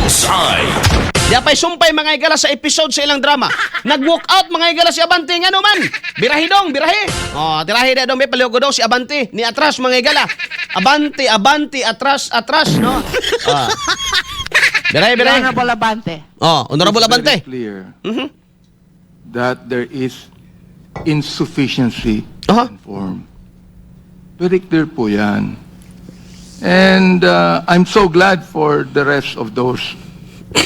Bullseye. Di apay sumpay mga igala sa episode sa ilang drama. Nag-walk out mga igala si Abante nga naman. Birahi dong, birahi. Oh, tirahi na dong may paligo daw si Abante ni atras mga igala. Abante, Abante, atras, atras, no? Ah. Birahi, birahi. Honorable Abante. Oh, Honorable It's Abante. very clear that there is insufficiency Aha. in form. Very clear po yan. And I'm so glad for the rest of those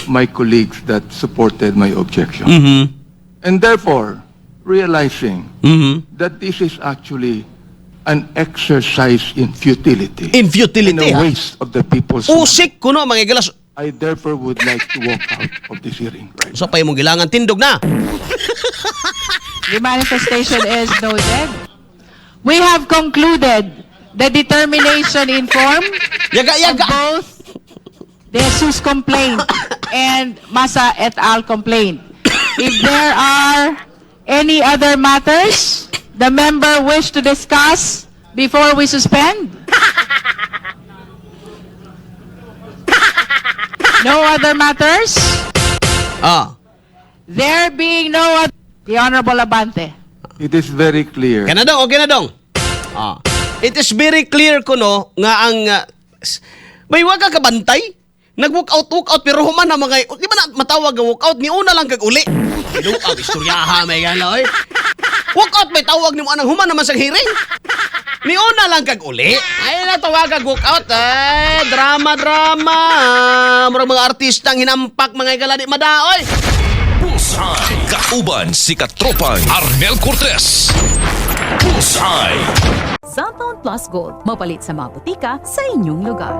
my colleagues that supported my objection. And therefore, realizing that this is actually an exercise in futility. In futility, And a ha? waste of the people's money. Usik kuno mga igala. I therefore would like to walk out of this hearing right Sa pay mong gilangan tindog na. The manifestation is noted. We have concluded the determination in form Yaga, of yaga. both the Jesus complaint and Masa et al. Complaint. If there are any other matters the member wish to discuss before we suspend? No other matters? Ah. There being no other... The Honorable Abante. It is very clear. Kana dong, okay na dong. Ah. It is very clear kuno nga ang may waga ka bantay. Nag-walk out pero human na mga di ba na matawag nga walk out ni una lang kag uli. Pero ang istoryaha may gala oy. Walk out may tawag nimo anang human naman sa hearing. Ni una lang kag uli. Ay natawag kag walk out drama. Murag mga artista ang hinampak mga gala di madaoy. Bullseye. Kauban si Katropang Arnel Cortez. Bullseye. Cellphone Plus Gold. Mapalit sa mga butika sa inyong lugar.